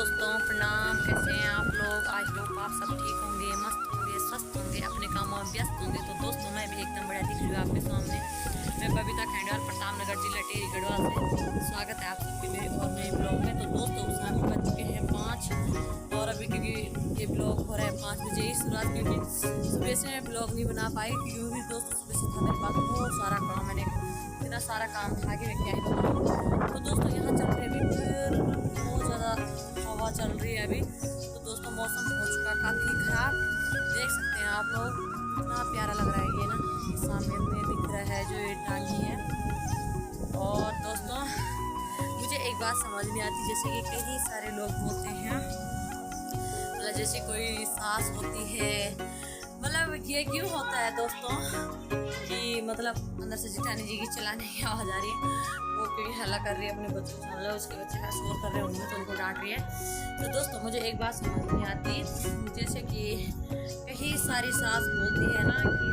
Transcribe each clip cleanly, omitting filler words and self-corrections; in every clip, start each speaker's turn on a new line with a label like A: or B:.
A: दोस्तों प्रणाम। कैसे हैं आप लोग? आज लोग आप सब ठीक होंगे, मस्त होंगे, स्वस्थ होंगे, अपने कामों में व्यस्त होंगे। तो दोस्तों मैं भी एकदम बढ़िया दिख रही हूँ आपके सामने। मैं बबीता खंडेवाल, प्रताप नगर जिला टिहरी गढ़वाल से। स्वागत है आप सबके मेरे और नए ब्लॉग में। तो दोस्तों शाम के बज चुके हैं 5 और अभी क्योंकि ये ब्लॉग हो रहा है 5 बजे ही शुरुआत, क्योंकि सुबह से मैं ब्लॉग नहीं बना पाई क्योंकि दोस्तों सुबह से था मेरे पास बहुत सारा काम। मैंने इतना सारा काम था कि मैं क्या ही बताऊँ। तो दोस्तों यहाँ चल रही अभी फिर बहुत ज़्यादा हवा चल रही है अभी। तो दोस्तों मौसम हो चुका काफ़ी ख़राब, देख सकते हैं आप लोग कितना प्यारा लग रहा है। ये ना सामने में दिख रहा है जो ये टांगी है। और दोस्तों मुझे एक बात समझ नहीं आती, जैसे कि कई सारे लोग बोलते हैं मतलब जैसे कोई सास होती है, मतलब ये क्यों होता है दोस्तों कि मतलब अंदर से जिठानी जी की चलाने की आवाज़ आ रही है, वो क्योंकि हल्ला कर रही है अपने बच्चों से, मतलब उसके बच्चे शोर कर रहे होंगे तो उनको डांट रही है। तो दोस्तों मुझे एक बात समझ नहीं आती, जैसे कि कई सारी सास बोलती है ना कि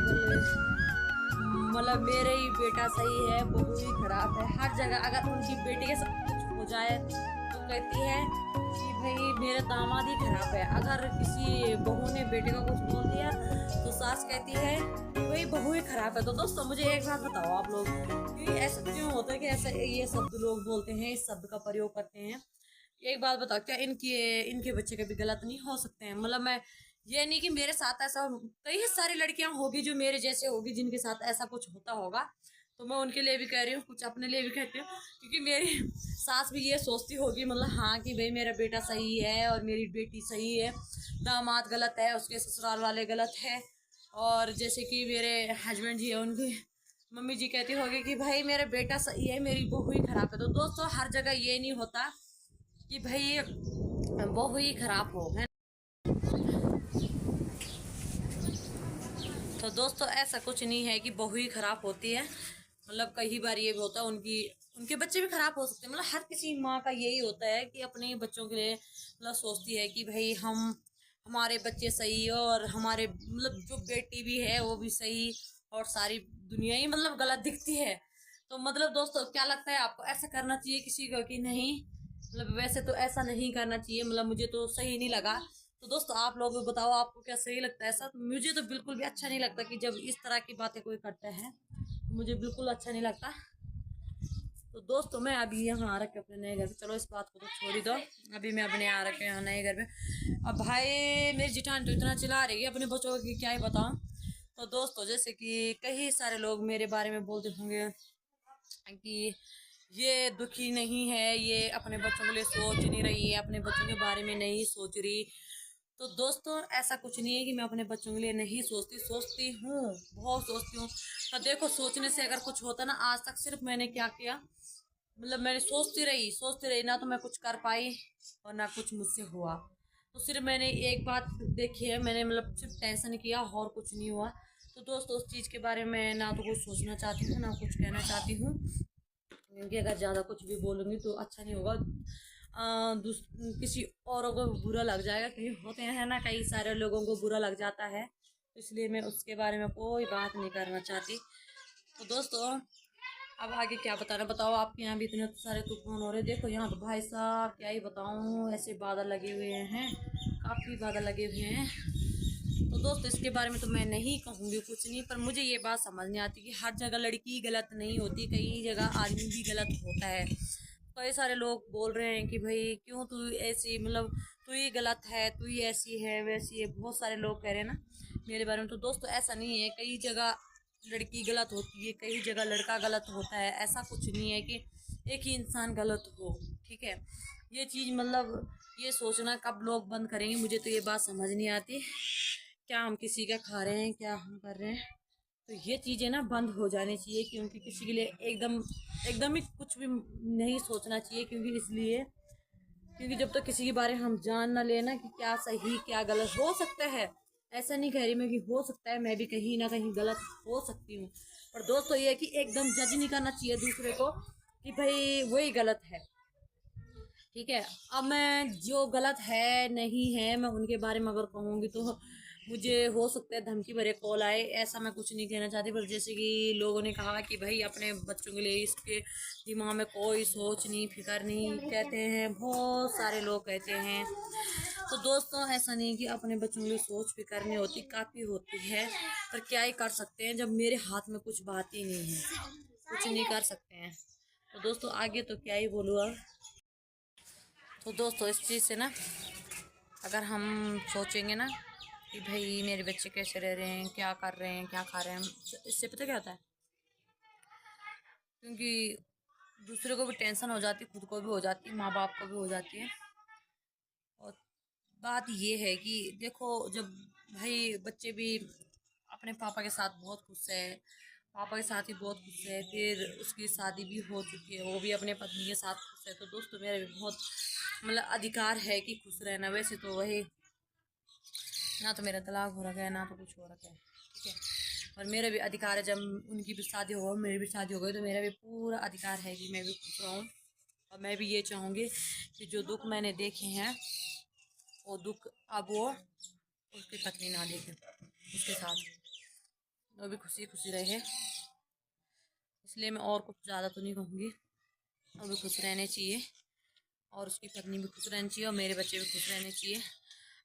A: मतलब मेरे ही बेटा सही है, बहू ही खराब है। हर जगह अगर उनकी बेटी के साथ कुछ हो जाए तो कहती है कि भाई मेरा दामाद ही खराब है। अगर किसी बहू ने बेटे को कुछ बोल दिया तो सास कहती है कि भाई बहू ही खराब है। तो दोस्तों मुझे एक बात बताओ आप लोग कि ऐसा क्यों होता है कि ऐसा ये शब्द लोग बोलते हैं, इस शब्द का प्रयोग करते हैं। एक बात बताओ, क्या इनके बच्चे कभी गलत नहीं हो सकते हैं? मतलब मैं ये नहीं कि मेरे साथ ऐसा, कई सारी लड़कियां होगी जो मेरे जैसे होगी जिनके साथ ऐसा कुछ होता होगा। तो मैं उनके लिए भी कह रही हूँ, कुछ अपने लिए भी कहती हूँ, क्योंकि मेरी सास भी ये सोचती होगी मतलब हाँ कि भाई मेरा बेटा सही है और मेरी बेटी सही है, दामाद गलत है, उसके ससुराल वाले गलत है। और जैसे कि मेरे हस्बैंड जी है, उनकी मम्मी जी कहती होगी कि भाई मेरा बेटा सही है, मेरी बहू ही खराब है। तो दोस्तों हर जगह ये नहीं होता कि भाई बहू ही खराब हो, है। तो दोस्तों ऐसा कुछ नहीं है कि बहू ही खराब होती है। मतलब कई बार ये भी होता है उनके बच्चे भी खराब हो सकते हैं। मतलब हर किसी माँ का यही होता है कि अपने बच्चों के लिए मतलब सोचती है कि भाई हमारे बच्चे सही हो और हमारे मतलब जो बेटी भी है वो भी सही, और सारी दुनिया ही मतलब गलत दिखती है। तो मतलब दोस्तों क्या लगता है आपको, ऐसा करना चाहिए किसी को कि नहीं? मतलब वैसे तो ऐसा नहीं करना चाहिए, मतलब मुझे तो सही नहीं लगा। तो दोस्तों आप लोग भी बताओ आपको क्या सही लगता है ऐसा? तो मुझे तो बिल्कुल भी अच्छा नहीं लगता कि जब इस तरह की बातें कोई करता है, तो मुझे बिल्कुल अच्छा नहीं लगता। तो दोस्तों मैं अभी यहाँ आ रखे अपने नए घर पे, चलो इस बात को तो छोड़ ही दो। अभी मैं अपने आ रखे यहाँ नए घर पे। अब भाई मेरी जिठान तो इतना चिल्ला रही है अपने बच्चों की, क्या ही बताऊँ। तो दोस्तों जैसे कि कई सारे लोग मेरे बारे में बोलते होंगे कि ये दुखी नहीं है, ये अपने बच्चों के लिए सोच नहीं रही है, अपने बच्चों के बारे में नहीं सोच रही। तो दोस्तों ऐसा कुछ नहीं है कि मैं अपने बच्चों के लिए नहीं सोचती हूँ, बहुत सोचती हूँ। पर देखो सोचने से अगर कुछ होता ना, आज तक सिर्फ मैंने क्या किया, मतलब मैंने सोचती रही ना, तो मैं कुछ कर पाई और ना कुछ मुझसे हुआ। तो सिर्फ मैंने एक बात देखी है, मैंने मतलब सिर्फ टेंशन किया और कुछ नहीं हुआ। तो दोस्तों उस चीज़ के बारे में ना तो कुछ सोचना चाहती हूँ ना कुछ कहना चाहती हूँ, क्योंकि अगर ज़्यादा कुछ भी बोलूँगी तो अच्छा नहीं होगा। किसी औरों को बुरा लग जाएगा, क्योंकि होते हैं ना कई सारे लोगों को बुरा लग जाता है, तो इसलिए मैं उसके बारे में कोई बात नहीं करना चाहती। तो दोस्तों अब आगे क्या बताना, बताओ। आपके यहाँ भी इतने सारे तूफान हो रहे, देखो यहाँ तो भाई साहब क्या ही बताऊँ, ऐसे बादल लगे हुए हैं, काफ़ी बादल लगे हुए हैं। तो दोस्त इसके बारे में तो मैं नहीं कहूँगी कुछ नहीं, पर मुझे ये बात समझ नहीं आती कि हर जगह लड़की गलत नहीं होती, कई जगह आदमी भी गलत होता है। कई सारे लोग बोल रहे हैं कि भाई क्यों तू ऐसी, मतलब तू ही गलत है, तू ही ऐसी है वैसी है, बहुत सारे लोग कह रहे हैं ना मेरे बारे में। तो दोस्तों ऐसा नहीं है, कई जगह लड़की गलत होती है, कई जगह लड़का गलत होता है। ऐसा कुछ नहीं है कि एक ही इंसान गलत हो, ठीक है। ये चीज़ मतलब ये सोचना कब लोग बंद करेंगे, मुझे तो ये बात समझ नहीं आती। क्या हम किसी का खा रहे हैं, क्या हम कर रहे हैं? तो ये चीज़ें ना बंद हो जानी चाहिए, क्योंकि किसी के लिए एकदम एकदम ही कुछ भी नहीं सोचना चाहिए, क्योंकि जब तक किसी के बारे में हम जान ना लेना कि क्या सही क्या गलत हो सकता है। ऐसा नहीं कह रही मैं कि हो सकता है मैं भी कहीं ना कहीं गलत हो सकती हूँ, पर दोस्तों ये है कि एकदम जज नहीं करना चाहिए दूसरे को कि भाई वही गलत है, ठीक है। अब मैं जो गलत है नहीं है मैं उनके बारे में अगर कहूँगी तो मुझे हो सकता है धमकी भरे कॉल आए, ऐसा मैं कुछ नहीं कहना चाहती, पर जैसे कि लोगों ने कहा कि भाई अपने बच्चों के लिए इसके दिमाग में कोई सोच नहीं, फिक्र नहीं, कहते हैं बहुत सारे लोग कहते हैं। तो दोस्तों ऐसा नहीं कि अपने बच्चों के लिए सोच फिक्र नहीं होती, काफ़ी होती है, पर क्या ही कर सकते हैं जब मेरे हाथ में कुछ बात ही नहीं है, कुछ नहीं कर सकते हैं। तो दोस्तों आगे तो क्या ही बोलूँ अब। तो दोस्तों इस चीज़ से ना अगर हम सोचेंगे ना कि भाई मेरे बच्चे कैसे रह रहे हैं, क्या कर रहे हैं, क्या खा रहे हैं, इससे पता क्या होता है, क्योंकि दूसरे को भी टेंशन हो जाती, खुद को भी हो जाती, माँ बाप को भी हो जाती है। और बात ये है कि देखो जब भाई बच्चे भी अपने पापा के साथ बहुत खुश है, पापा के साथ ही बहुत खुश है, फिर उसकी शादी भी हो चुकी है, वो भी अपने पत्नी के साथ खुश है, तो दोस्तों मेरा भी बहुत मतलब अधिकार है कि खुश रहना। वैसे तो वही ना तो मेरा तलाक हो रखा है ना तो कुछ हो रखा है, ठीक है, और मेरा भी अधिकार है जब उनकी भी शादी हो, मेरी भी शादी हो गई, तो मेरा भी पूरा अधिकार है कि मैं भी खुश रहूँ। और मैं भी ये चाहूँगी कि जो दुख मैंने देखे हैं वो दुख अब वो उसकी पत्नी ना देखे, उसके साथ वो भी खुशी खुशी रहे। इसलिए मैं और कुछ ज़्यादा तो नहीं कहूँगी, वो भी खुश रहने चाहिए और उसकी पत्नी भी खुश रहनी चाहिए और मेरे बच्चे भी खुश रहने चाहिए।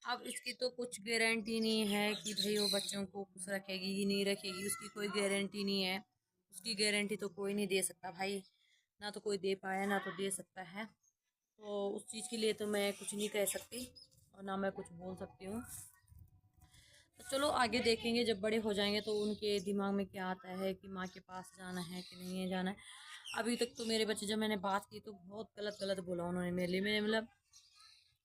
A: अब इसकी तो कुछ गारंटी नहीं है कि भाई वो बच्चों को खुश रखेगी कि नहीं रखेगी, उसकी कोई गारंटी नहीं है, उसकी गारंटी तो कोई नहीं दे सकता भाई, ना तो कोई दे पाया ना तो दे सकता है। तो उस चीज़ के लिए तो मैं कुछ नहीं कह सकती और ना मैं कुछ बोल सकती हूँ। तो चलो आगे देखेंगे, जब बड़े हो जाएंगे तो उनके दिमाग में क्या आता है कि माँ के पास जाना है कि नहीं है जाना है। अभी तक तो मेरे बच्चे, जब मैंने बात की तो बहुत गलत गलत बोला उन्होंने मेरे लिए। मैंने मतलब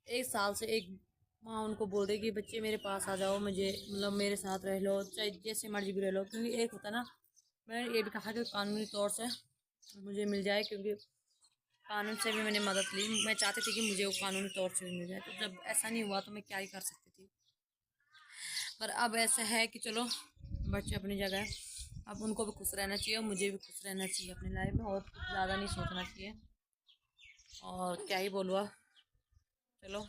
A: 1 साल से एक माँ उनको बोल रही कि बच्चे मेरे पास आ जाओ, मुझे मतलब मेरे साथ रह लो, चाहे जैसे मर्जी भी रह लो, क्योंकि एक होता ना, मैंने ये भी कहा कि कानूनी तौर से मुझे मिल जाए, क्योंकि कानून से भी मैंने मदद ली, मैं चाहती थी कि मुझे वो कानूनी तौर से भी मिल जाए। तो जब ऐसा नहीं हुआ तो मैं क्या ही कर सकती थी, पर अब ऐसा है कि चलो बच्चे अपनी जगह है, अब उनको भी खुश रहना चाहिए और मुझे भी खुश रहना चाहिए अपनी लाइफ में, और कुछ ज़्यादा नहीं सोचना चाहिए। और क्या ही बोलूँ अब, चलो